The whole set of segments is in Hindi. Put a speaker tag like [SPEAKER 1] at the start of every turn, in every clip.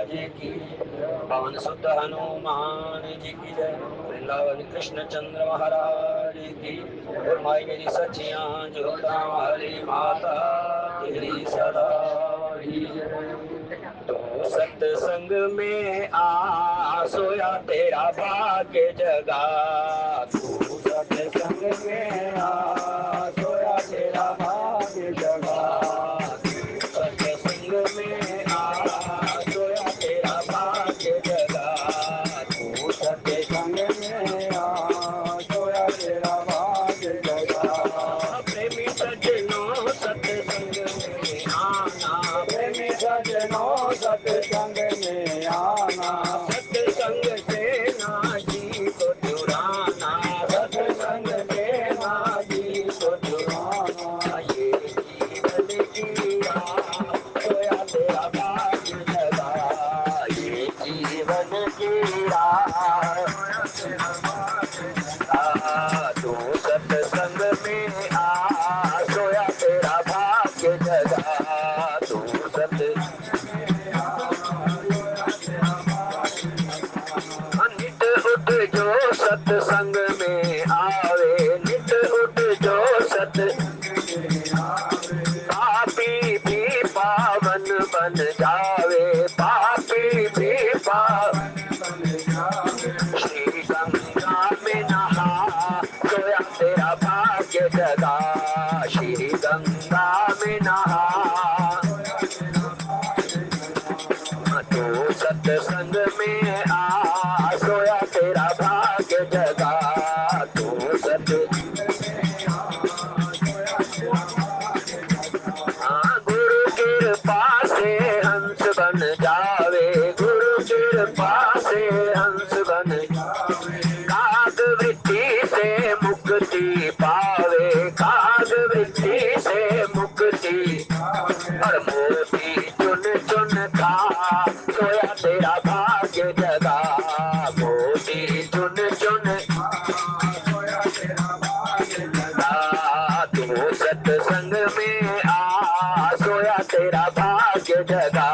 [SPEAKER 1] महाराज की, पवन सुत हनुमान जी की जय, वृंदावन कृष्ण चंद्र महाराज की। और माई मेरी सचिया जोता हरी माता तेरी सदा ही जय। तो सत्संग में आ सोया तेरा भाग्य जगा, तू सत्संग में आ सोया तेरा भाग्य जगा, तू सत्संग में आ सोया तेरा भाग्य जगा, तू सत्संग में आ सोया तेरा भाग्य जगा। प्रेमी सज्जनों सत्संग में आना, प्रेमी सज्जनों सत्संग में आना, सत्संग से ना जी को चुराना, सत्संग से ना जी को चुराना। ये जीवन की राह सोया तेरा भाग्य जगा, ये जीवन की राह सोया तेरा भाग्य जगा, तू सत्संग में आ सोया तेरा भाग्य जगा, तू नित उठ जो सत्संग में आवे, नित उठ जो पापी भी पावन बन जावे, पापी भी पावन बन जावे। श्री गंगा में नहा सोया तेरा भाग्य जगा, श्री गंगा में नहा तो सत्संग में आ सोया तेरा भाग्य जगा, तो सत्संग में आ सोया तेरा भाग्य जगा। गुरु कृपा से हंस बन जावे, गुरु कृपा से हंस बन जावे। काग वृत्ति से मुक्ति पावे, काग वृत्ति से मुक्ति और मोती चुन चुन खा सोया तेरा भाग्य जगा, मोती चुन चुन सोया तेरा भाग्य जगा, तू सत्संग में आ सोया तेरा भाग्य जगा,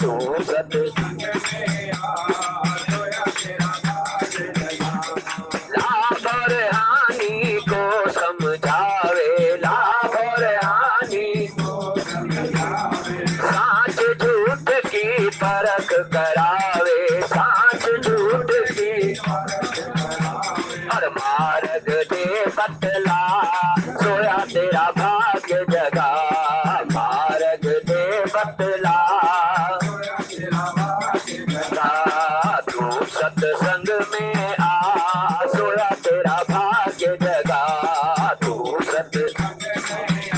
[SPEAKER 1] तू सत्संग में आ सोया तेरा भाग्य जगा। लाभ और हानि को समझावे, लाभ और हानि को समझावे। साच झूठ की परख करावे, साच झूठ की और मार्ग दे बतला सोया तेरा भाग्य जगा, मार्ग दे बतला तू सत्संग में आ सोया तेरा भाग्य जगा, तू सत्संग में आ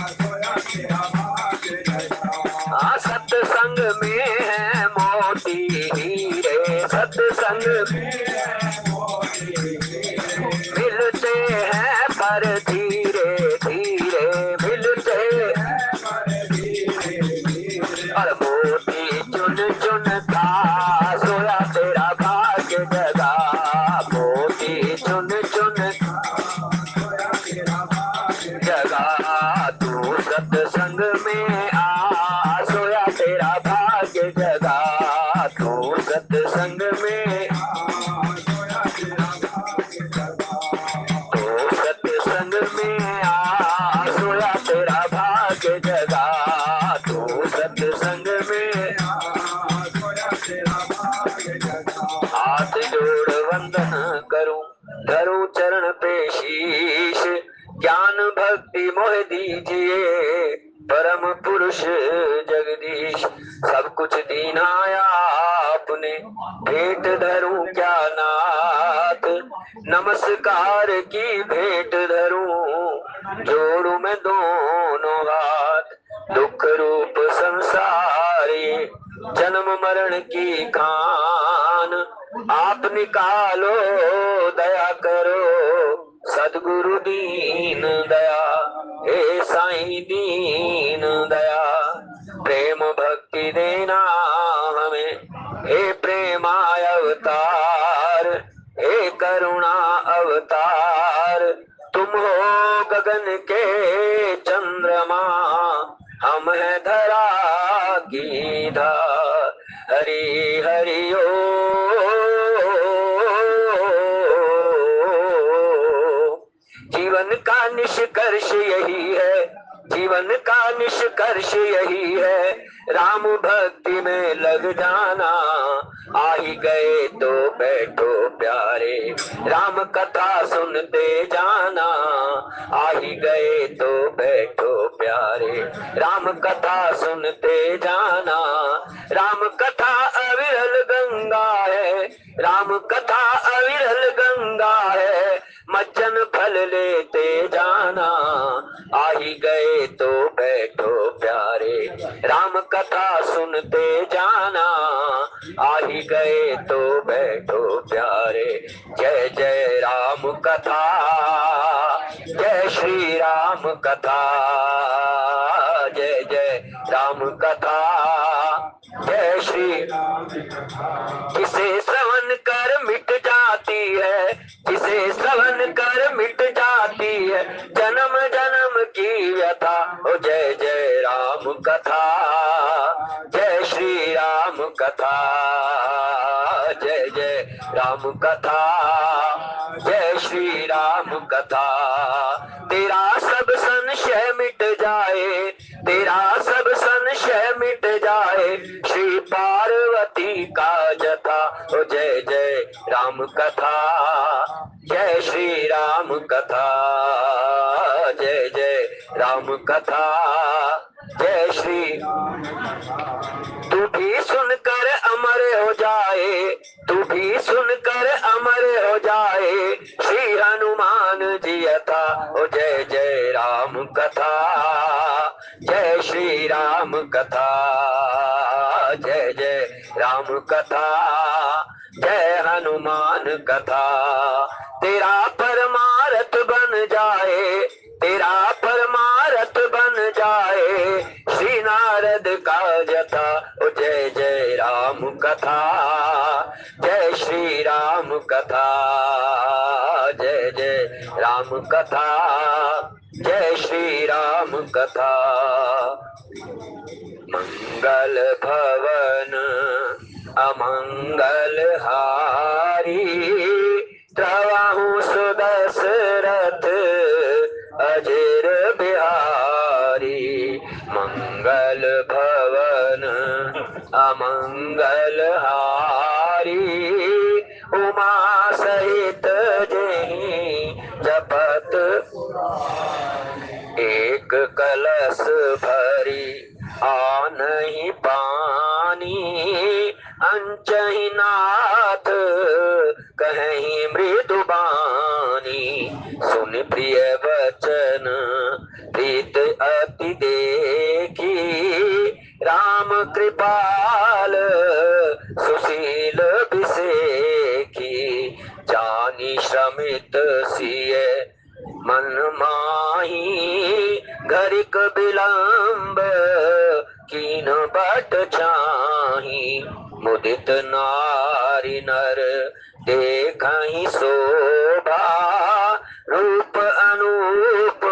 [SPEAKER 1] सोया तेरा भाग्य जगा। सत्संग में है मोती हीरे, सत्संग में है मोती हीरे, मिलते हैं पर धीरे धीरे, मिलते हैं पर धीरे धीरे और मोती चुन चुन खा सोया तेरा भाग्य जगा, मोती चुन चुन सोया तेरा भाग्य जगा, तू सत्संग में आ सोया तेरा भाग्य जगा, तू सत्संग में आ सोया तेरा भाग्य जगा, तो सत्संग में आ सोया तेरा भाग्य जगा, तो सत्संग में आ सोया तेरा भाग्य जगा। हाथ जोड़ वंदन करूं धरूं चरण पे शीश, ज्ञान भक्ति मोह दीजिए परम पुरुष जगदीश। सब कुछ दीना आपने भेंट धरूं क्या नाथ, नमस्कार की भेंट धरूं जोड़ू मैं दोनों हाथ। दुख रूप संसारी जन्म मरण की खान, आप निकालो दया करो सदगुरु दीन दया, हे साईं दीन दया। प्रेम भक्ति देना हमें हे प्रेमाय अवतार, हे करुणा अवतार। तुम हो गगन के चंद्रमा, हम है धरा की धार। हरि हरि ओ। जीवन का निष्कर्ष यही है, जीवन का निष्कर्ष यही है, राम भक्ति में लग जाना। आ ही गए तो बैठो प्यारे, राम कथा सुनते जाना। आ ही गए तो बैठो प्यारे, राम कथा सुनते जाना। राम कथा अविरल गंगा है, राम कथा अविरल गंगा है, मज्जन फल लेते जाना। आ ही गए तो बैठो प्यारे, राम कथा सुनते जाना। आ ही गए तो बैठो प्यारे, जय जय राम कथा, जय श्री राम कथा, जय जय राम कथा, जय श्री। जिसे श्रवण कर मिट जाती है, जिसे श्रवण कर मिट जाती है, जन्म जन्म की व्यथा। ओ जय जय राम कथा, जय श्री राम कथा, जय जय राम कथा, जय श्री राम कथा। तेरा सब संशय मिट जाए, तेरा सब संशय मिट जाए, श्री पार्वती का जथा। ओ जय जय राम कथा, जय श्री राम कथा, जय जय राम कथा, जय श्री। तू भी सुनकर अमर हो जाए, तू भी सुनकर अमर हो जाए, श्री हनुमान जी यथा। ओ जय जय राम कथा, जय श्री राम कथा, जय जय राम कथा, जय हनुमान कथा। तेरा परमारथ बन जाए, तेरा परमारथ बन जाए, श्री नारद का जथा। ओ जय जय राम कथा, जय श्री राम कथा, जय जय राम कथा, जय श्री राम कथा। मंगल भवन अमंगल हारी, त्रवाहु सुदशरथ अजर बिहारी। मंगल भवन अमंगल हारी, उमा सहित जहीं जपत एक कलश भरी, आनहि पानी अंचहि नाथ कहीं मृदु बानी। सुन प्रिय वचन प्रीत अति देखी, राम कृपाल सुशील बिसेखी। जानी श्रमित सिय मन माही, घरिक विलंब कीन बट चाही। मुदित नारी नर देखहि शोभा, रूप अनूप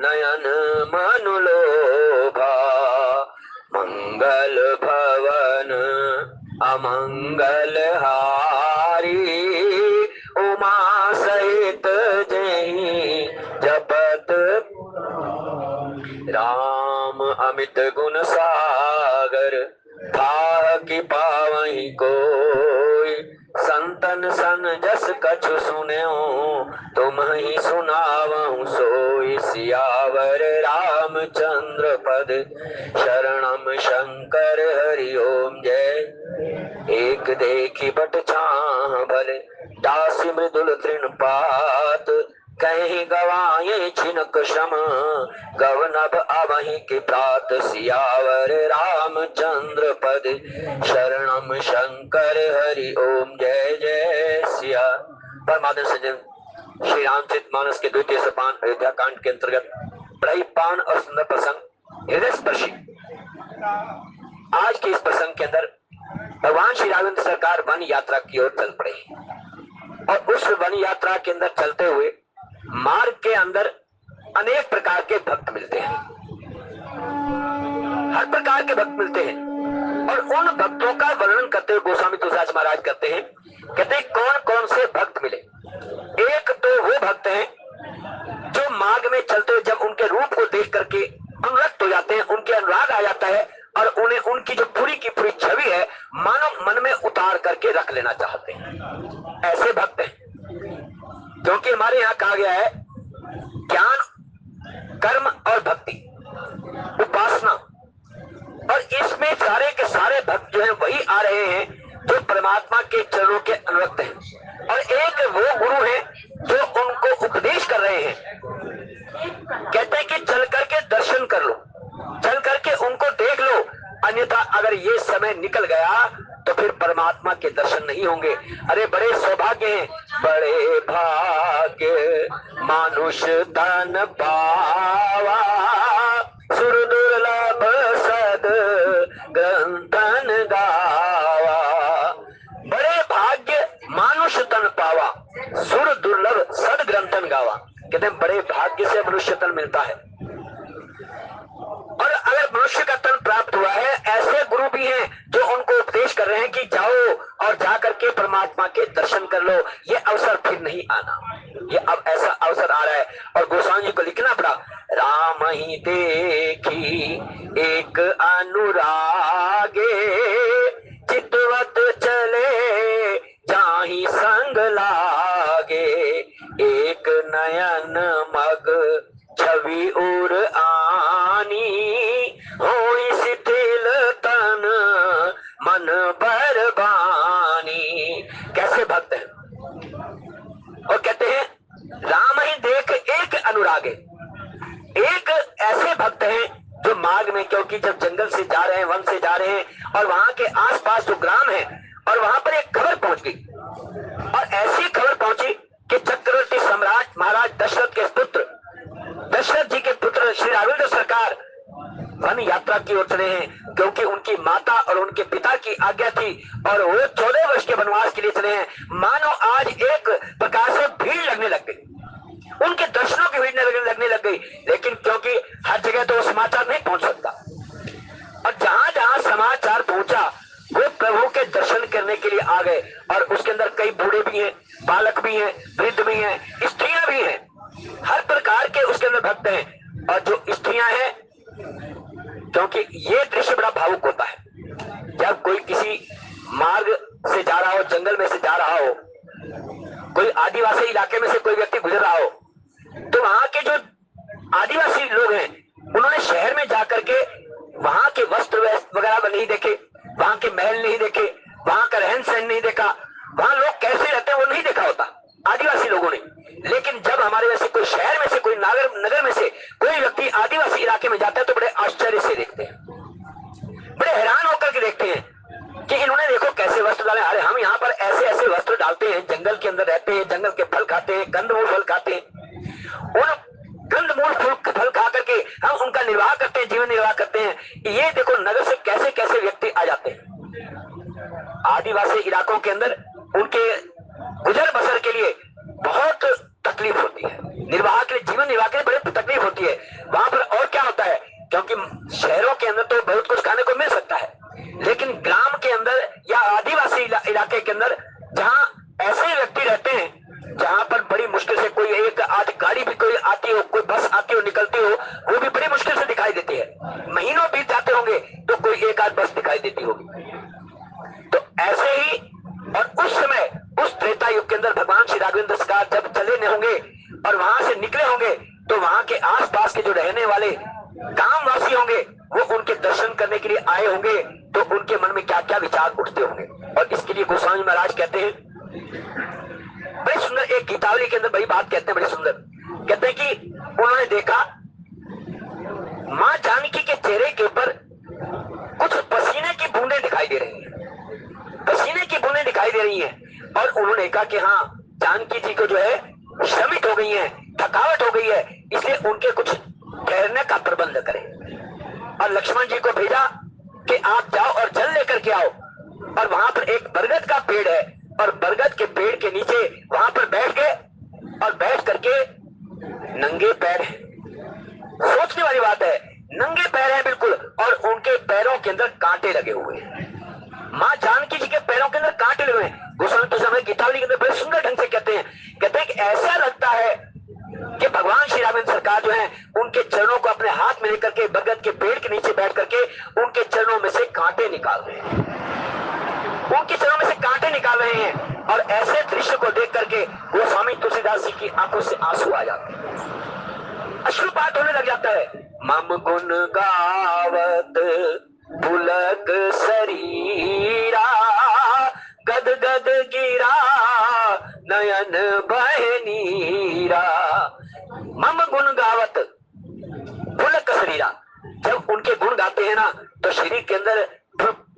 [SPEAKER 1] नयन मनु लोभा। मंगल भवन अमंगल हारी, उमा सहित जहीं जपत। राम अमित गुण सागर, था कि पावहि कोई। संतन सन जस कछु सुन्यो, तुम ही सुनावहु सोई। सियावर रामचंद्र पद, शरणम शंकर हरि ओम जय। एक देखी बट छाह भले, दासी मृदुल तृणपात। कहीं गवाए छिनक श्रम, गवनभ अवहि के प्रात। सियावर रामचंद्र पद, शरणम शंकर हरि ओम जय जय सिया। परमादर सज्जन, श्री रामचरित मानस के द्वितीय सोपान अयोध्या कांड के अंतर्गत बड़ा पावन और सुंदर प्रसंग, हृदय स्पर्शी। आज के इस प्रसंग के अंदर भगवान श्री राघवेंद्र सरकार वन यात्रा की ओर चल पड़े, और उस वन यात्रा के अंदर चलते हुए मार्ग के अंदर अनेक प्रकार के भक्त मिलते हैं, हर प्रकार के भक्त मिलते हैं। और उन भक्तों का वर्णन करते हुए गोस्वामी तुलसीदास महाराज करते हैं, कहते हैं कौन कौन से भक्त मिले। एक तो वो भक्त हैं जो मार्ग में चलते हुए जब उनके रूप को देख करके अनुरक्त हो जाते हैं, उनके अनुराग आ जाता है और उन्हें उनकी जो पूरी की पूरी छवि है मानव मन में उतार करके रख लेना चाहते हैं, ऐसे भक्त हैं। क्योंकि हमारे यहाँ कहा गया है ज्ञान, कर्म और भक्ति, उपासना, और इसमें सारे के सारे भक्त जो हैं वही आ रहे हैं जो परमात्मा के चरणों के अनुरक्त हैं। और एक वो गुरु हैं जो उनको उपदेश कर रहे हैं, कहते हैं कि चल करके दर्शन कर लो, चल करके उनको देख लो, अन्यथा अगर ये समय निकल गया तो फिर परमात्मा के दर्शन नहीं होंगे। अरे बड़े सौभाग्य हैं, बड़े भाग्य मानुष तन पावा, सुर दुर्लभ सद ग्रंथन गावा। बड़े भाग्य मानुष तन पावा, सुर दुर्लभ सद ग्रंथन गावा। कहते हैं बड़े भाग्य से मनुष्य तन मिलता है, और अगर मनुष्य का तन प्राप्त हुआ है, ऐसे गुरु भी हैं जो उनको उपदेश कर रहे हैं कि जाओ और जाकर के परमात्मा के दर्शन कर लो, ये अवसर फिर नहीं आना, ये अब ऐसा अवसर आ रहा है। और गोस्वामी जी को लिखना पड़ा, राम ही देखी एक अनुरागे, चितवत चले जाहि संग लागे, एक नयन मग छवि उर आनी, होई शिथिल तन मन बरबानी। कैसे भक्त है, और कहते हैं राम ही देख एक अनुरागे, एक ऐसे भक्त हैं जो मार्ग में, क्योंकि जब जंगल से जा रहे हैं, वन से जा रहे हैं, और वहां के आसपास जो ग्राम है, और वहां पर एक खबर पहुंच गई, और ऐसी खबर पहुंची कि चक्रवर्ती सम्राट महाराज दशरथ के पुत्र, दशरथ जी के पुत्र श्री राघवेंद्र सरकार वन यात्रा की ओर चले हैं, क्योंकि उनकी माता और उनके पिता की आज्ञा थी, और वो 14 वर्ष के वनवास के लिए चले हैं। मानो आज एक प्रकार से भीड़ लगने लग गई, उनके दर्शनों की भीड़ लगने लग गई, लेकिन क्योंकि हर जगह तो वो समाचार नहीं पहुंच सकता, और जहां जहां समाचार पहुंचा वो प्रभु के दर्शन करने के लिए आ गए। और उसके अंदर कई बूढ़े भी हैं, बालक भी हैं, वृद्ध भी हैं, स्त्रियां भी हैं, हर प्रकार के उसके अंदर भक्त हैं। और जो स्त्रियां हैं, क्योंकि ये दृश्य बड़ा भावुक होता है, जब कोई किसी मार्ग से जा रहा हो, जंगल में से जा रहा हो, कोई आदिवासी इलाके में से कोई व्यक्ति गुजर रहा हो, तो वहां के जो आदिवासी लोग हैं उन्होंने शहर में जाकर के वहां के वस्त्र वगैरह नहीं देखे, वहां के महल नहीं देखे, वहां का रहन सहन नहीं देखा, वहां लोग कैसे रहते हैं वो नहीं देखा होता आदिवासी लोगों ने। लेकिन जब हमारे वैसे कोई शहर में से, कोई नगर में से कोई व्यक्ति आदिवासी इलाके में जाता है तो बड़े आश्चर्य से देखते हैं, बड़े हैरान होकर के देखते हैं कि इन्होंने देखो कैसे वस्त्र डाले। अरे हम यहाँ पर ऐसे ऐसे वस्त्र डालते हैं, जंगल के अंदर रहते हैं, जंगल के फल खाते हैं, कंदमूल फल खाते हैं, उन कंदमूल फल खा करके हम उनका निर्वाह करते हैं, जीवन निर्वाह करते हैं। ये देखो नगर से कैसे कैसे व्यक्ति आ जाते हैं आदिवासी इलाकों के अंदर, उनके गुजर बसर के लिए बहुत तकलीफ होती है, निर्वाह के लिए, जीवन निर्वाह के लिए बड़ी तकलीफ होती है। वहां पर और क्या होता है, क्योंकि शहरों के अंदर तो बहुत कुछ खाने को मिल सकता है, लेकिन ग्राम के अंदर या आदिवासी इलाके के अंदर जहां ऐसे व्यक्ति रहते हैं जहां पर बड़ी मुश्किल से कोई एक आध गाड़ी भी कोई आती हो, कोई बस आती हो, निकलती हो, वो भी बड़ी मुश्किल से दिखाई देती है। महीनों बीत जाते होंगे तो कोई एक आध बस दिखाई देती होगी। तो ऐसे ही, और उस समय उस त्रेता युग के अंदर भगवान श्री राघवेंद्र सरकार जब चले होंगे और वहां से निकले होंगे, तो वहां के आसपास के जो रहने वाले गांववासी होंगे वो उनके दर्शन करने के लिए आए होंगे, तो उनके मन में क्या क्या विचार उठते होंगे। और इसके लिए गोस्वामी महाराज कहते हैं, बड़ी सुंदर एक गीतावली के अंदर बड़ी बात कहते हैं, बड़ी सुंदर कहते हैं कि उन्होंने देखा मां जानकी के चेहरे के ऊपर कुछ पसीने की बूंदें दिखाई दे रही हैं, पसीने की बूंदें दिखाई दे रही हैं, और उन्होंने कहा कि हाँ जानकी जी को जो है श्रमित हो गई है, थकावट हो गई है, इसलिए उनके कुछ ठहरने का प्रबंध करें। और लक्ष्मण जी को भेजा कि आप जाओ और जल लेकर के आओ, और वहां पर एक बरगद का पेड़ है, और बरगद के पेड़ के नीचे वहां पर बैठ गए, और बैठ करके नंगे पैर, सोचने वाली बात है, नंगे पैर हैं बिल्कुल, और उनके पैरों के अंदर कांटे लगे हुए हैं। माँ जानकी जी के पैरों के अंदर कांटे लगे हुए हैं। गोस्वामी तुलसी गीतावली के अंदर बड़े सुंदर ढंग से कहते हैं कि ऐसा लगता है कि भगवान श्री राघवेंद्र सरकार जो है उनके चरणों को अपने हाथ में लेकर के बरगद के पेड़ के नीचे बैठ करके उनके चरणों में से कांटे निकाल रहे हैं, उनके चरणों में से कांटे निकाल रहे हैं। और ऐसे दृश्य को देख करके गोस्वामी तुलसीदास जी की आंखों से आंसू आ जाते हैं, अश्रुपात होने लग जाता है। मम गुण गावत पुलक शरीरा, गद गद गिरा नयन बहनीरा। मम गुण गावत पुलक शरीरा, जब उनके गुण गाते हैं ना तो शरीर के अंदर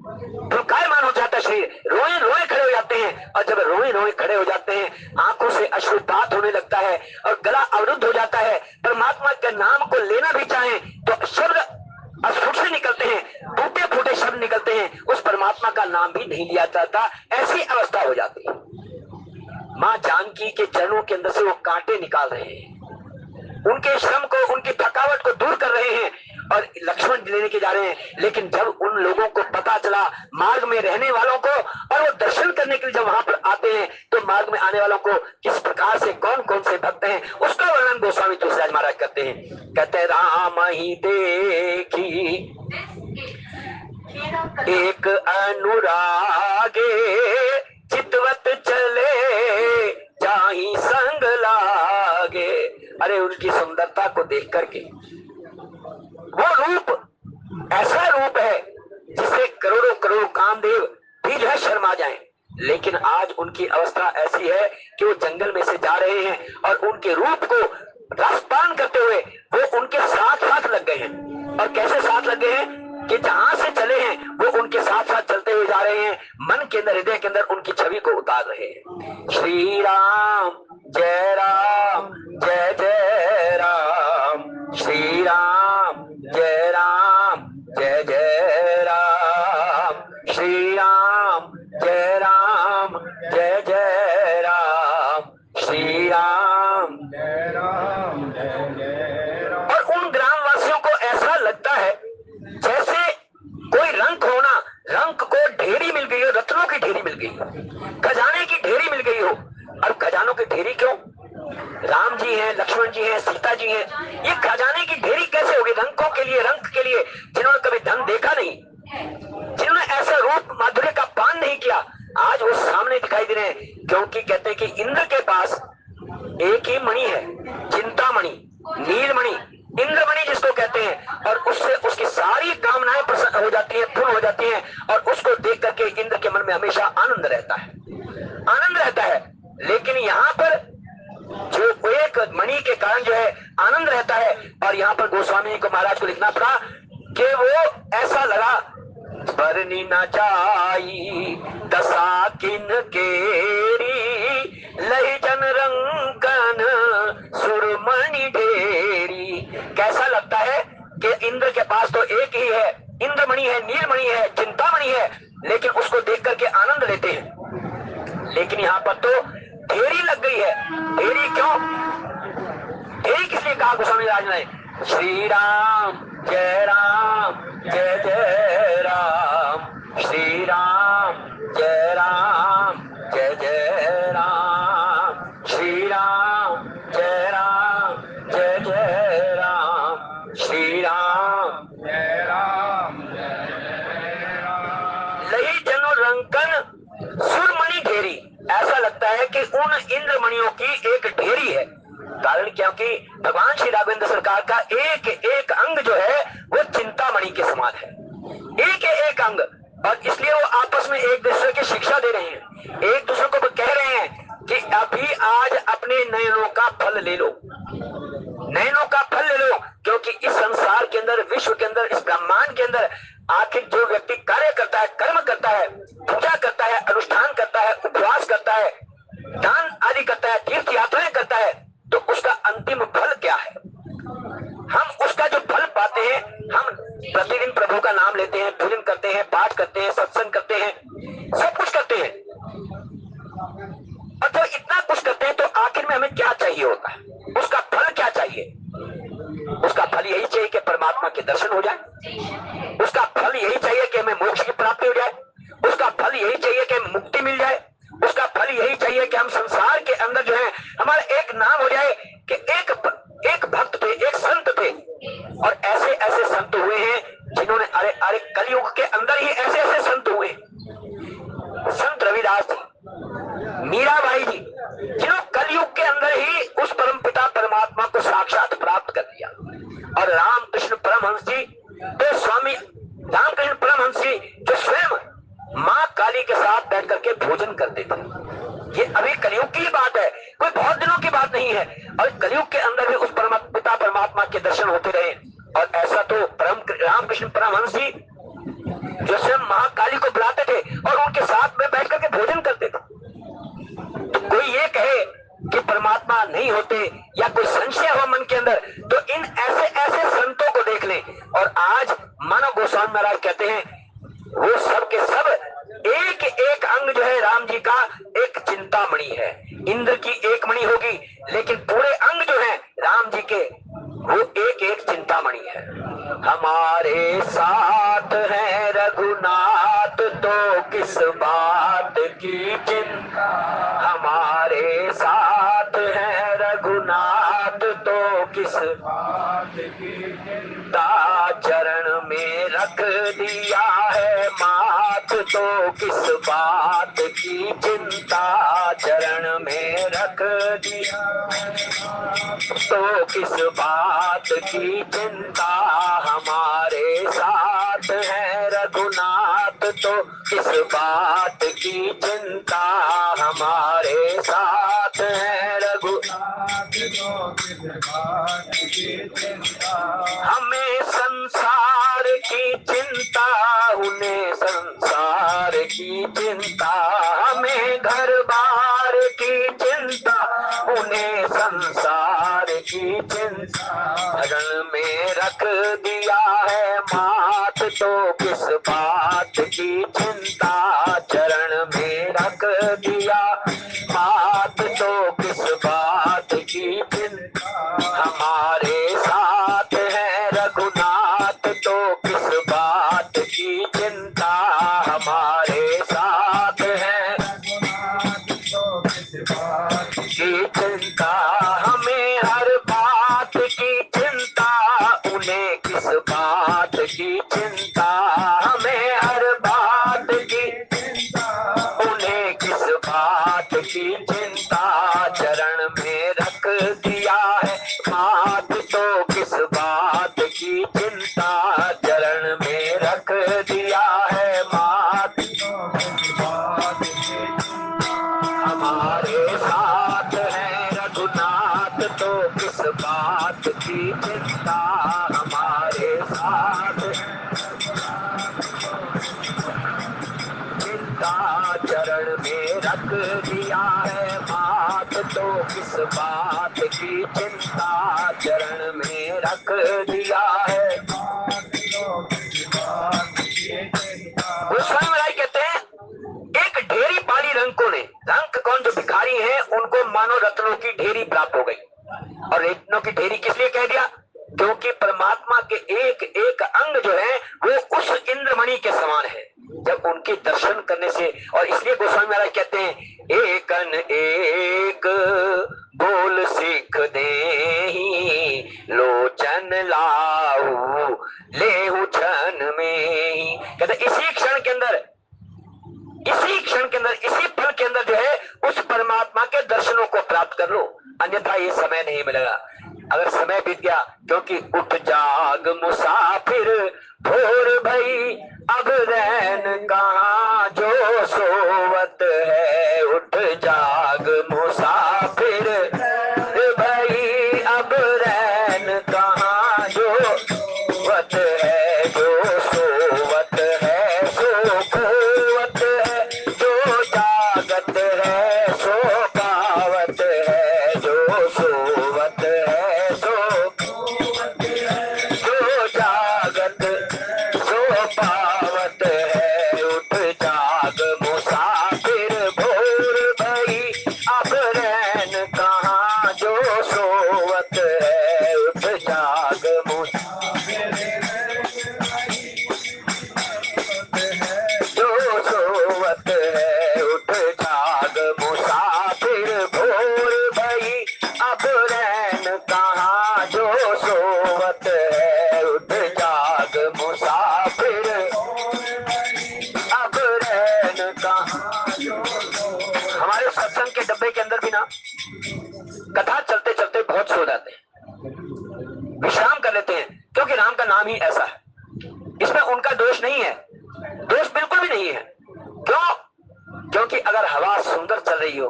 [SPEAKER 1] पुलकायमान हो जाता है, शरीर रोए रोए खड़े हो जाते हैं। और जब रोए रोए खड़े हो जाते हैं आंखों से अश्रुपात होने लगता है और गला अवरुद्ध हो जाता है। परमात्मा के नाम को लेना भी चाहें तो शब्द अस्फुट से निकलते हैं, टूटे फूटे शब्द निकलते हैं, उस परमात्मा का नाम भी नहीं लिया जाता, ऐसी अवस्था हो जाती है। माँ जानकी के चरणों के अंदर से वो कांटे निकाल रहे हैं, उनके श्रम को, उनकी थकावट को दूर कर रहे हैं और लक्ष्मण लेने के जा रहे हैं। लेकिन जब उन लोगों को पता चला, मार्ग में रहने वालों को, और वो दर्शन करने के लिए जब वहां पर आते हैं तो मार्ग में आने वालों को किस प्रकार से कौन कौन से भक्त हैं उसका वर्णन गोस्वामी तुलसीदास महाराज करते हैं। कहते राम ही देखी एक अनुरागे, चितवत चले जाहि संग लागे। अरे उनकी सुंदरता को देख करके, वो रूप ऐसा रूप है जिससे करोड़ों करोड़ों कामदेव भी जो है शर्मा जाएं। लेकिन आज उनकी अवस्था ऐसी है कि वो जंगल में से जा रहे हैं और उनके रूप को रसपान करते हुए वो उनके साथ साथ लग गए हैं। और कैसे साथ लग गए हैं कि जहां से चले हैं वो उनके साथ साथ चलते हुए जा रहे हैं, मन के अंदर, हृदय के अंदर उनकी छवि को उतार रहे हैं। श्री राम जय राम जय जय राम, श्री राम जय राम जय जय राम, श्री राम जय राम जय जय राम, श्री राम जय राम जय जय राम। और उन ग्रामवासियों को ऐसा लगता है जैसे कोई रंक हो ना, रंक को ढेरी मिल गई हो, रत्नों की ढेरी मिल गई, खजाने की ढेरी मिल गई हो। और खजानों की ढेरी क्यों? राम जी हैं, लक्ष्मण जी हैं, सीता जी हैं, ये खजाने की ढेरी कैसे होगी? रंकों के लिए, रंक के लिए, जिन्होंने कभी धन देखा नहीं, जिन्होंने ऐसा रूप माधुर्य का पान नहीं किया, आज वो सामने दिखाई दे रहे हैं। क्योंकि कहते हैं कि इंद्र के पास एक ही मणि है, चिंतामणि, नीलमणि, इंद्रमणि जिसको कहते हैं, और उससे उसकी सारी कामनाएं प्रसन्न हो जाती हैं, पूर्ण हो जाती हैं। और उसको देख करके इंद्र के मन में हमेशा आनंद रहता है, आनंद रहता है। लेकिन यहाँ पर जो एक मणि के कारण जो है आनंद रहता है, और यहाँ पर गोस्वामी को, महाराज को लिखना पड़ा कि वो ऐसा लगा, बरनी न जाई दशा किन केरी, लही जन रंकन सुरमणि ढेरी। कैसा लगता है कि इंद्र के पास तो एक ही है, इंद्रमणि है, नीलमणि है, चिंतामणि है, लेकिन उसको देख करके आनंद लेते हैं। लेकिन यहाँ पर तो ढेरी लग गई है। ढेरी क्यों? ढेरी किस लिए कहा गोस्वामी राज ने? श्री राम जय जय राम, श्री राम जय जय राम, श्री राम जय जय राम, श्री राम जय जय राम। लही जनो रंकन सुरमणि ढेरी, ऐसा लगता है कि उन इंद्रमणियों की एक ढेरी है। कारण क्योंकि भगवान श्री राघवेंद्र सरकार का एक एक अंग जो है वो चिंतामणि के समान है, एक एक अंग। और इसलिए वो आपस में एक दूसरे की शिक्षा दे रहे हैं, एक दूसरे को कह रहे हैं कि अभी आज अपने नयनों का फल ले लो, नयनों का फल ले लो। क्योंकि इस संसार के अंदर, विश्व के अंदर, इस ब्रह्मांड के अंदर आखिर जो व्यक्ति कार्य करता है, कर्म करता है, पूजा करता है, अनुष्ठान करता है, उपवास करता है, दान आदि करता है, तीर्थ यात्राएं करता है, तो उसका अंतिम फल क्या है? हम उसका जो फल पाते हैं, हम प्रतिदिन प्रभु का नाम लेते हैं, भोजन करते हैं, पाठ करते हैं, सत्संग करते हैं, सब कुछ करते हैं, और जब इतना कुछ करते हैं तो आखिर में हमें क्या चाहिए होता है? उसका फल क्या चाहिए? उसका फल यही चाहिए कि परमात्मा के दर्शन काली के साथ बैठ करके भोजन करते थे। ये अभी कलयुग की बात है, कोई बहुत दिनों की बात नहीं है। और कलयुग के अंदर भी उस पिता परमात्मा के दर्शन होते रहे। और ऐसा तो रामकृष्ण परमहंस जी जो स्वयं महाकाली को बुलाते थे और उनके साथ में बैठ करके भोजन करते थे। तो कोई ये कहे कि परमात्मा नहीं होते या कोई संशय हो मन के अंदर, तो इन ऐसे ऐसे संतों को देख लें। और आज मानव गोस्वामी महाराज कहते हैं वो सब के सब एक एक अंग जो है राम जी का एक चिंतामणि है। इंद्र की एक मणि होगी, लेकिन पूरे अंग जो है राम जी के वो एक एक चिंतामणि है। हमारे साथ है रघुनाथ तो किस बात की चिंता, हमारे साथ है रघुनाथ तो किस बात की चिंता, चरण में रख दिया है माथ तो किस बात की चिंता, चरण में रख दिया तो किस बात की चिंता, हमारे साथ है रघुनाथ तो किस बात की चिंता, हमारे साथ है रघुनाथ तो किस बात की चिंता, हमें संसार की चिंता, उन्हें संसार की चिंता, हमें घर बार की चिंता, उन्हें संसार की चिंता, चरण में रख दिया है माथ तो किस बात की चिंता, चरण में रख दिया माथ तो किस बात की चिंता, हमारे साथ है रघुनाथ तो किस बात की चिंता, हमारे साथ है रघुनाथ तो किस बात की चिंता, हमें हर बात की चिंता, उन्हें किस बात की चिंता, हमें हर बात की चिंता, उन्हें किस बात की चिंता, चरण में रख दिया है माथ तो किस बात की चिंता, चरण में रख दिया है माथ तो किस बात की चिंता, हमारे साथ है रघुनाथ तो किस बात की चिंता, हमारे साथ चिंता, चरण में रख दिया है माथ तो किस बात की चिंता, चरण में रख दिया है गोस्वामी महाराज कहते हैं एक ढेरी पाली रंकों ने, रंक कौन जो भिखारी हैं उनको मानो रत्नों की ढेरी प्राप्त हो गई। और रत्नों की ढेरी किस लिए कह दिया? क्योंकि परमात्मा के एक एक अंग जो है वो उस इंद्रमणि के समान है जब उनके दर्शन करने से। और इसलिए गोस्वामी महाराज कहते हैं एकन एक बोल सीख देहि, लोचन लाहू लेहु क्षण में। कहते इसी क्षण के अंदर, इसी क्षण के अंदर, इसी पल के अंदर जो है उस परमात्मा के दर्शनों को प्राप्त कर लो, अन्यथा ये समय नहीं मिलेगा। अगर समय बीत गया, क्योंकि उठ जाग मुसाफिर भोर भई अब रैन कहाँ जो सोवत है, उठ जाग मुसाफिर भई अब रैन कहाँ जो सोवत है, जो सोवत है सो खोवत है, जो जागत है सो पावत है, जो सोवत है सो खोवत है, जो जागत सो पावत है, उठ जाग मुसाफिर क्योंकि अगर हवा सुंदर चल रही हो,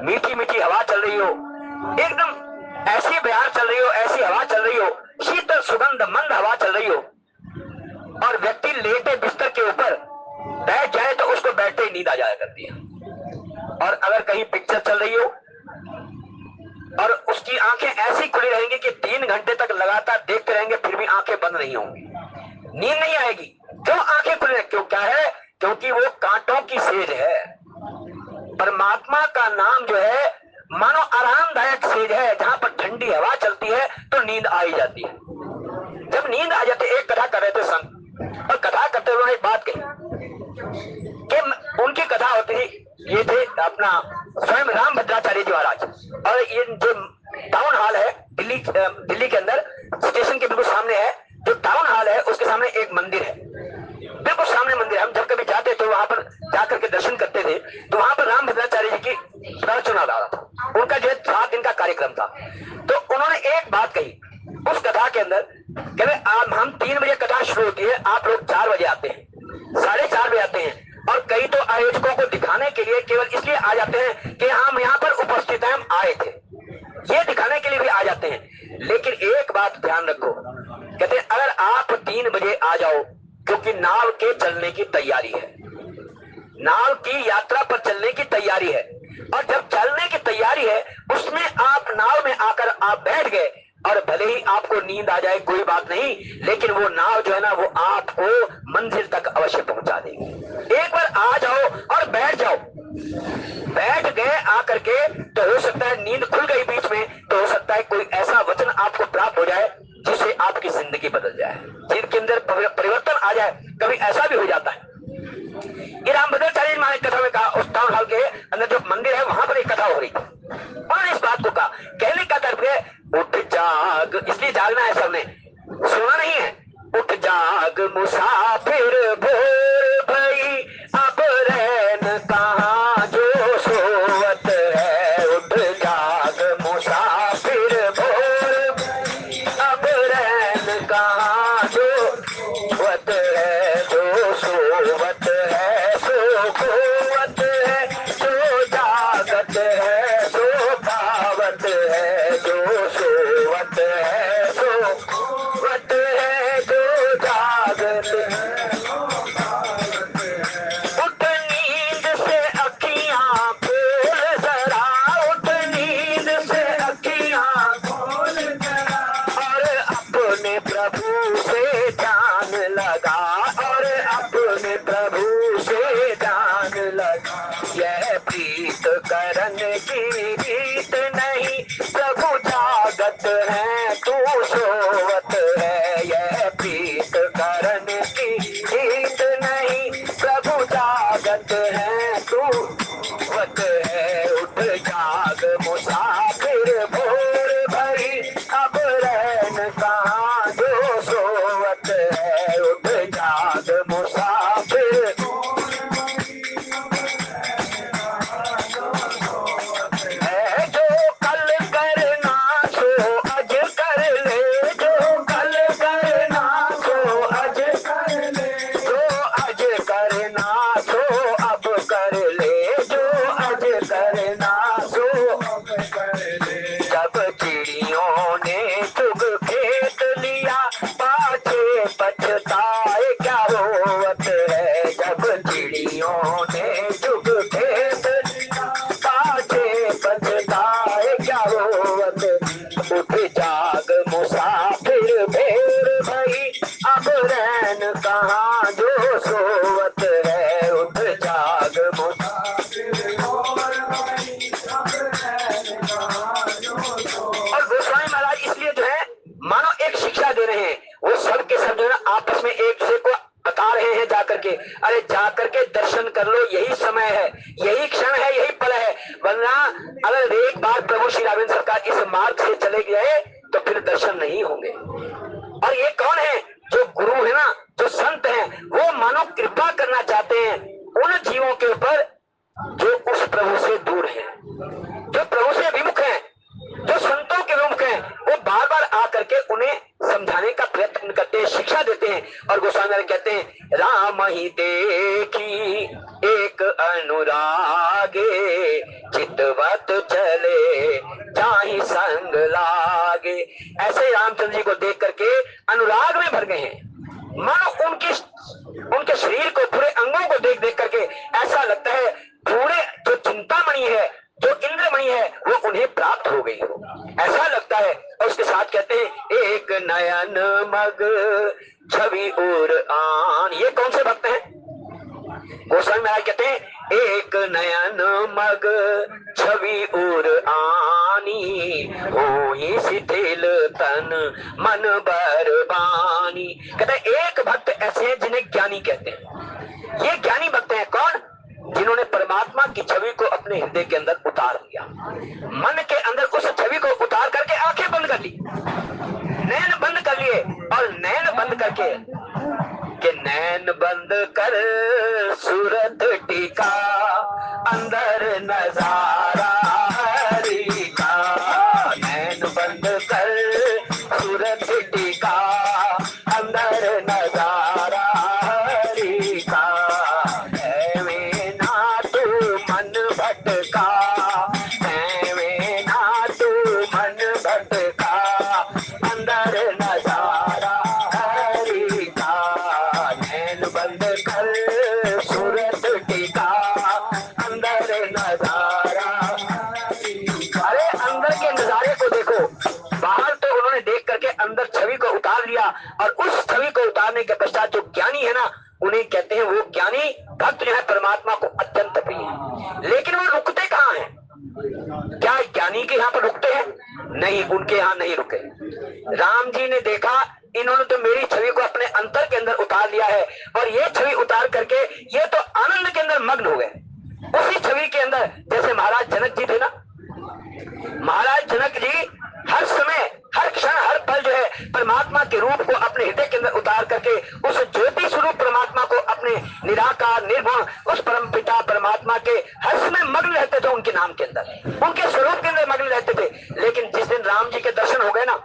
[SPEAKER 1] मीठी मीठी हवा चल रही हो, एकदम ऐसी बयार चल रही हो, ऐसी हवा चल रही हो, शीतल सुगंध मंद हवा चल रही हो, और व्यक्ति लेटे बिस्तर के ऊपर बैठ जाए तो उसको बैठते ही नींद आ जाया करती है। और अगर कहीं पिक्चर चल रही हो और उसकी आंखें ऐसी खुली रहेंगी कि 3 घंटे तक लगातार देखते रहेंगे, फिर भी आंखें बंद नहीं होंगी, नींद नहीं आएगी। क्यों आंखें खुली? क्यों? क्या है? क्योंकि वो कांटों की सेज है। परमात्मा का नाम जो है मानो आरामदायक सेज है, जहां पर ठंडी हवा चलती है तो नींद आ ही जाती है। जब नींद आ जाती है, एक कथा कर रहे थे संत, और कथा करते हुए एक बात कही कि उनकी कथा होती थी, ये थे अपना स्वयं राम भद्राचार्य जी महाराज, और ये जो टाउन हॉल है दिल्ली के अंदर स्टेशन के बिल्कुल सामने है, जो टाउन हॉल है उसके सामने एक मंदिर है, बिल्कुल सामने मंदिर। हम जब कभी जाते तो वहां पर जाकर के दर्शन करते थे, तो वहां पर राम भद्राचार्य जी की प्रवचन आ रहा था, उनका जो है 7 दिन का कार्यक्रम था। तो उन्होंने एक बात कही उस कथा के अंदर, कहते हम 3 बजे कथा शुरू होती है, आप लोग 4 बजे आते हैं, 4:30 बजे आते हैं, और कई तो आयोजकों को दिखाने के लिए केवल इसलिए आ जाते हैं कि हम यहाँ पर उपस्थित हैं, हम आए थे, ये दिखाने के लिए भी आ जाते हैं। लेकिन एक बात ध्यान रखो, कहते हैं अगर आप 3 बजे आ जाओ, क्योंकि नाव के चलने की तैयारी है, नाव की यात्रा पर चलने की तैयारी है, और जब चलने की तैयारी है उसमें आप नाव में आकर आप बैठ गए, और भले ही आपको नींद आ जाए कोई बात नहीं, लेकिन वो नाव जो है ना वो आपको मंजिल तक अवश्य पहुंचा देगी। एक बार आ जाओ और बैठ जाओ, बैठ गए आकर के, तो हो सकता है नींद खुल गई बीच में, तो हो सकता है कोई ऐसा वचन आपको प्राप्त हो जाए जिससे आपकी जिंदगी बदल जाए, जिनके अंदर परिवर्तन आ जाए। कभी ऐसा भी हो जाता है। ये राम भद्राचार्य जी महाराज कथा में कहा, उस टाउन हॉल के अंदर जो मंदिर है वहां पर एक कथा हो रही थी, उन्होंने इस बात को कहा, कहने का तात्पर्य उठ जाग, इसलिए जागना है सबने, सोना नहीं है। उठ जाग मुसाफिर भोर भई, अब रैन कहाँ जो सोवत है। उठ जाग मुसाफिर भोर भई, अब रैन कहाँ जो सोवत है। जो सोवत है सो खोवत है, जो जागत है सो पावत है। जो सोवत है सो खोवत है, जो जागत है। उठ नींद से अखियां खोल जरा, उठ नींद से अखियां खोल जरा, और अपने प्रभु से ध्यान लगा, और अपने प्रभु से ध्यान लगा। यह प्रीत करन की रीत नहीं, प्रभु जागत है तू सोवत है। यह प्रीत करन की रीत नहीं, प्रभु जागत है तू सोवत है। उठ जाग मुसाफिर भोर भई, अब रैन कहाँ जो सोवत है। उठ जाग मुसाफिर है, जो कल करना सो अज कर ले। जो कल करना सो अज कर ले, जो अज करना सो अब कर ले। जो अज करना सो अब कर ले। जब चिड़ियों ने चुग खेत लिया, पाछे पछताए क्या होवत है। जब चिड़ियों ने चुग खेत लिया, पाछे पछताए क्या होवत। उठ जाग मुसाफिर भेर भई, अब रैन कहाँ जो सोवत है। उठ जाग मुसाफिर भेर भई, अब रैन कहाँ जो सोवत। और गोस्वामी महाराज इसलिए जो है मानो एक शिक्षा दे रहे हैं, वो सब के सब जो है आपस में एक दूसरे को बता रहे हैं जाकर के, अरे जाकर के दर्शन कर लो, यही समय है, यही क्षण है, यही पल है। वरना अगर एक बार प्रभु श्री राघवेंद्र सरकार इस मार्ग से चले गए तो फिर दर्शन नहीं होंगे। और ये कौन है? जो गुरु है ना, जो संत हैं, वो मानो कृपा करना चाहते हैं उन जीवों के ऊपर जो उस प्रभु से दूर है, जो प्रभु से विमुख है, जो संतों के विमुख हैं। वो बार बार आकर के उन्हें समझाने का प्रयत्न करते हैं, शिक्षा देते हैं। और गोस्वामी महाराज कहते हैं, राम ही देखी एक अनुरागे, चितवत चले जाहि संग लागे। ऐसे रामचंद्र जी को देख करके अनुराग में भर गए हैं। मन उनके शरीर को, पूरे अंगों को देख देख करके ऐसा लगता है पूरे जो चिंतामणि है, जो इंद्रमणि है, वो उन्हें प्राप्त हो गई हो, ऐसा लगता है। और उसके साथ कहते हैं एक नयन मग छवि और आन। ये कौन से भक्त हैं? गोस्वामी महाराज कहते हैं एक नयन मग छवि और आनी, हो ही शिथिल तन मन बरबानी। कहते हैं एक भक्त ऐसे हैं जिन्हें ज्ञानी कहते हैं। ये ज्ञानी भक्त हैं कौन? जिन्होंने परमात्मा की छवि को अपने हृदय के अंदर उतार लिया, मन के अंदर उस छवि को उतार करके आंखें बंद कर ली, नैन बंद कर लिए, और नैन बंद करके कि नैन बंद कर सूरत टीका, अंदर नजारा हरि का। नैन बंद कर सूरत टीका, अंदर नजारा हरि का। है में ना तू मन भटका, है में ना तू मन भटका, अंदर नजारा हरि का। नैन बंद कर सूरत टीका, अंदर नजारा। अरे अंदर के नजारे को देखो। बाहर तो उन्होंने देख करके अंदर छवि को उतार लिया, और उस छवि को उतारने के पश्चात जो ज्ञानी है ना, उन्हें कहते हैं वो ज्ञानी भक्त जो है परमात्मा को अत्यंत प्रिय है। लेकिन वो रुकते कहाँ हैं? क्या ज्ञानी के यहाँ पर रुकते हैं? नहीं, उनके यहाँ नहीं रुके। राम जी ने देखा इन्होंने तो मेरी छवि को अपने अंतर के अंदर उतार लिया है, और ये छवि उतार करके ये तो आनंद के अंदर मग्न हो गए। उसी छवि के अंदर जैसे महाराज जनक जी थे ना, महाराज जनक जी हर समय, हर क्षण, हर पल जो है परमात्मा के रूप को अपने हृदय के अंदर उतार करके उस ज्योति स्वरूप परमात्मा को, अपने निराकार निर्गुण उस परम पिता परमात्मा के हर समय मग्न रहते थे, उनके नाम के अंदर, उनके स्वरूप के अंदर मग्न रहते थे। लेकिन जिस दिन राम जी के दर्शन हो गए ना,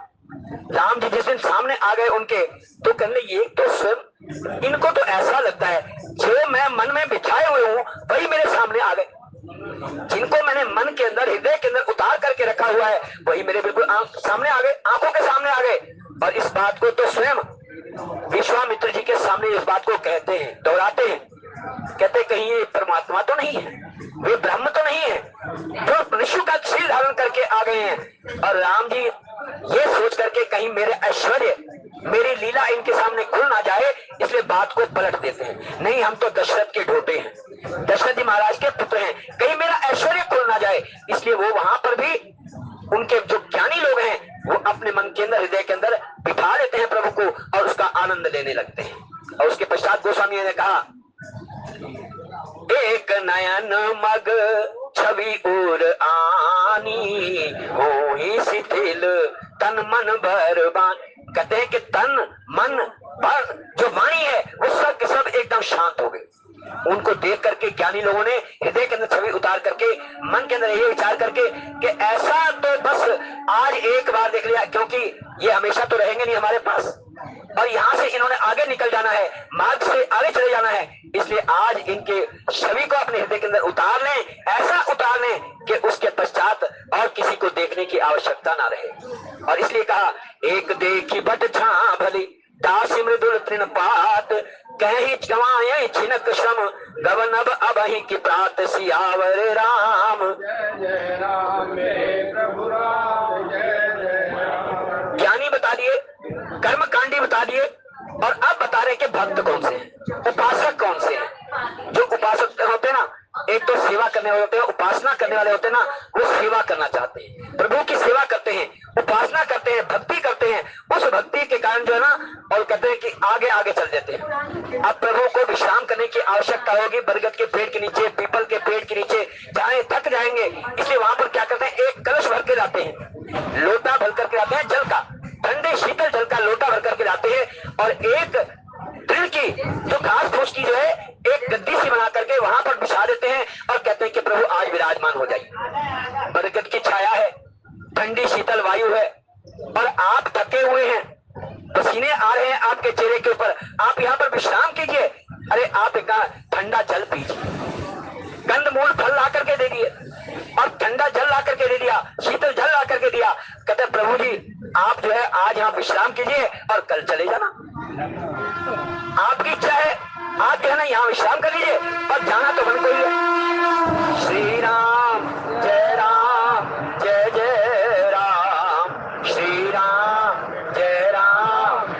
[SPEAKER 1] राम जी जिस दिन सामने आ गए उनके, तो कहने ये तो स्वयं इनको तो ऐसा लगता है जो मैं मन में बिछाए हुए हूँ वही मेरे सामने आ गए, जिनको मैंने मन के अंदर, हृदय के अंदर उतार करके रखा हुआ है वही मेरे बिल्कुल सामने आ गए, आंखों के सामने आ गए। और इस बात को तो स्वयं विश्वामित्र जी के सामने इस बात को कहते हैं, दोहराते हैं, कहते कहीं ये परमात्मा तो नहीं है, वे ब्रह्म तो नहीं है जो ऋषि का शरीर धारण करके आ गए हैं। और राम जी ये सोच करके कहीं मेरे ऐश्वर्य, मेरी लीला इनके सामने खुल ना जाए, इसलिए बात को पलट देते हैं। नहीं, हम तो दशरथ के ढोटे हैं, दशरथ जी महाराज के पुत्र हैं, कहीं मेरा ऐश्वर्य खुल ना जाए, इसलिए वो वहां पर भी उनके जो ज्ञानी लोग हैं वो अपने मन के अंदर, हृदय के अंदर बिठा लेते हैं प्रभु को और उसका आनंद लेने लगते हैं। और उसके पश्चात गोस्वामी ने कहा एक नयन मग छवि और आनी, हो ही शिथिल तन मन बरबान। कहते हैं कि तन मन पर जो वाणी है वो सब के सब एकदम शांत हो गए। उनको देख करके ज्ञानी लोगों ने हृदय के अंदर छवि उतार करके, मन के अंदर ये विचार करके कि ऐसा तो बस आज एक बार देख लिया, क्योंकि ये हमेशा तो रहेंगे नहीं हमारे पास, और यहाँ से इन्होंने आगे निकल जाना है, मार्ग से आगे चले जाना है, इसलिए आज इनके छवि को अपने हृदय के अंदर उतार लें, ऐसा उतार लें कि उसके पश्चात और किसी को देखने की आवश्यकता ना रहे। और इसलिए कहा एक देखी बट छा भली, दासी मृदुल तृणपात, कहीं गवाए छिनक श्रम, गवन अब अबहि की प्रात, सियावर राम जय राम, मेरे प्रभु राम जय जय राम। ज्ञानी बता दिए, कर्मकांडी बता दिए, और अब बता रहे कि भक्त कौन से हैं, उपासक कौन से हैं। जो उपासक होते हैं ना, एक तो सेवा करने वाले होते हैं, उपासना करने वाले होते हैं ना, वो सेवा करना चाहते हैं, प्रभु की सेवा करते हैं, उपासना करते हैं, भक्ति करते हैं, उस भक्ति के कारण जो है ना, और कहते हैं कि आगे आगे चल जाते हैं। अब प्रभु को विश्राम करने की आवश्यकता होगी, बरगद के पेड़ के नीचे, पीपल के पेड़ के नीचे जाए, थक जाएंगे, इसलिए वहां पर क्या करते हैं, एक कलश भर के लाते हैं, लोटा भर करके लाते हैं, जल का, ठंडे शीतल जल का लोटा भर करके लाते हैं, और एक दृढ़ की जो घास फूस की जो है एक गद्दी सी बना करके वहां पर बिछा देते हैं, और कहते हैं कि प्रभु आज विराजमान हो जाइए। बरगद की छाया है, ठंडी शीतल वायु है, और आप थके हुए हैं, पसीने आ रहे हैं आपके चेहरे के ऊपर, आप यहाँ पर विश्राम कीजिए। अरे आप एक ठंडा जल पीजिए, कंदमूल फल ला करके दे दिए और ठंडा जल ला करके दे दिया, शीतल जल ला करके दिया। कहते प्रभु जी आप जो है आज यहाँ विश्राम कीजिए और कल चले जाना, आपकी इच्छा है, आप जो है ना यहाँ विश्राम कर लीजिए और जाना तो मन को ही है। श्री राम जय राम जय जय राम, श्री राम जय राम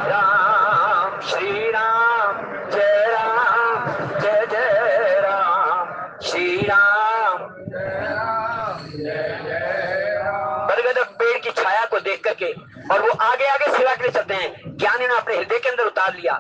[SPEAKER 1] राम, श्री राम जय राम जय जय राम, श्री राम। बरगद पेड़ की छाया को देख करके और वो आगे आगे सेवा के लिए चलते हैं। ज्ञानी ने अपने हृदय के अंदर उतार लिया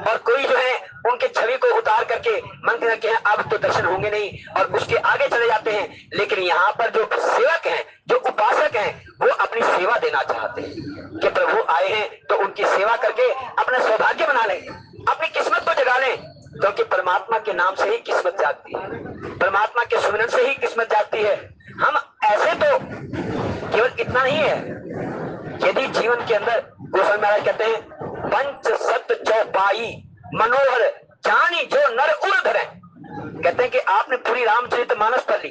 [SPEAKER 1] और कोई जो है उनके छवि को उतार करके मन के रखे हैं अब तो दर्शन होंगे नहीं और उसके आगे चले जाते हैं। लेकिन यहाँ पर जो सेवक हैं, जो उपासक हैं, वो अपनी सेवा देना चाहते हैं कि प्रभु आए हैं तो उनकी सेवा करके अपना सौभाग्य बना लें, अपनी किस्मत को जगा लें, क्योंकि परमात्मा के नाम से ही किस्मत जागती है, परमात्मा के सुमिरन से ही किस्मत जागती है। हम ऐसे तो केवल इतना नहीं है, यदि जीवन के अंदर गोस्वामी महाराज कहते हैं पंच सत चौपाई मनोहर जानी जो नर उर धरे, कहते हैं कि आपने पूरी रामचरितमानस पढ़ ली,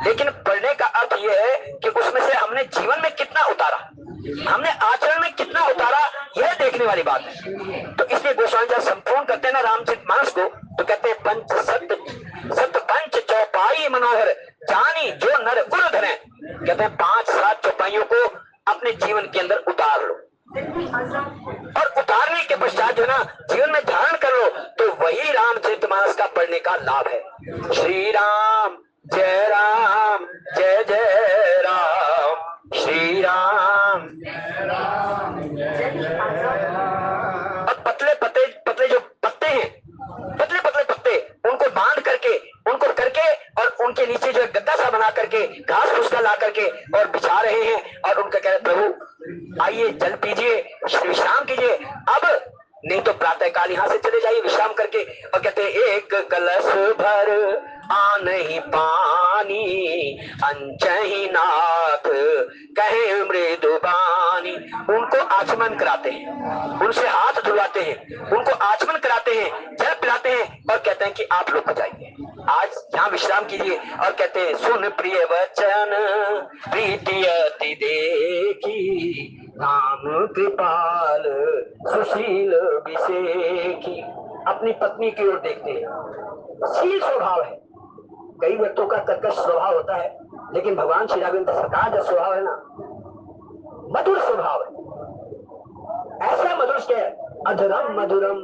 [SPEAKER 1] लेकिन पढ़ने का अर्थ यह है कि उसमें से हमने जीवन में कितना उतारा, हमने आचरण में कितना उतारा, यह देखने वाली बात है। तो इसलिए गोस्वामी जब संपूर्ण करते हैं ना रामचरितमानस को तो कहते हैं पंच सत पंच चौपाई मनोहर जानी जो नर उर धरे, कहते हैं 5-7 चौपाइयों को अपने जीवन के अंदर उतार लो और उतारने के पश्चात जो ना जीवन में धारण कर लो, तो वही रामचरितमानस का पढ़ने का लाभ है। श्री राम जय जय राम, श्री राम। और पतले पतले जो पत्ते हैं, पतले पत्ते उनको बांध करके और उनके नीचे जो गद्दा सा बना करके घास फूस ला करके और बिछा रहे हैं और उनका कह रहे प्रभु आइए जल पीजिए, विश्राम कीजिए, अब नहीं तो प्रातः काल यहाँ से चले जाइए विश्राम करके। और कहते हैं एक कलश भर आ नहीं पानी अंचही नाथ कहे मृदुबानी, उनको आचमन कराते हैं, उनसे हाथ धुलवाते हैं, उनको आचमन कराते हैं, जल पिलाते हैं और कहते हैं कि आप रुक जाइए, आज यहाँ विश्राम कीजिए। और कहते हैं सुन प्रिय वचन प्रीति अति देखी राम कृपाल सुशील विषेखी, अपनी पत्नी की ओर देखते हैं, शील स्वभाव है, कई व्यक्तियों का कर्कश स्वभाव होता है, लेकिन भगवान श्री राघवेंद्र सरकार का स्वभाव है ना मधुर स्वभाव है, ऐसा मधुर के अधरम मधुरम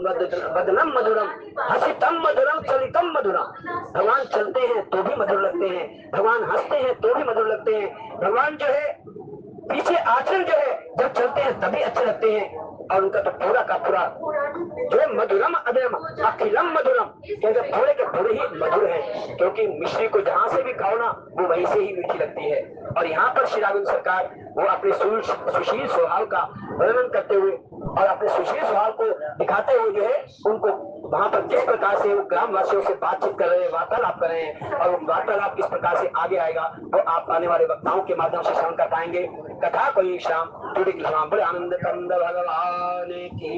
[SPEAKER 1] वदनम मधुरम हसितम मधुरम चलितम मधुरम, भगवान चलते हैं तो भी मधुर लगते हैं, भगवान हंसते हैं तो भी मधुर लगते हैं, भगवान जो है पीछे आचरण जो है जब चलते हैं तभी अच्छे लगते हैं। और उनका तो पूरा का पूरा जो मधुरम अधरम अखिलम मधुरम, क्योंकि पूरे के पूरे ही मधुर है, क्योंकि मिश्री को जहां से भी खाओ ना वो वहीं से ही मीठी लगती है। और यहाँ पर श्री राघवेंद्र सरकार वो अपने सुशील स्वभाव का वर्णन करते हुए और अपने सुशील स्वभाव को दिखाते हुए जो है उनको वहां पर किस प्रकार से वो ग्रामवासियों से बातचीत कर रहे हैं, वार्तालाप कर रहे हैं, और वो वार्तालाप किस प्रकार से आगे आएगा वो आप आने वाले वक्ताओं के माध्यम से श्रवण कर पाएंगे। कथा कोई शाम टूटे की शाम बड़े आनंद कंद भगवान की।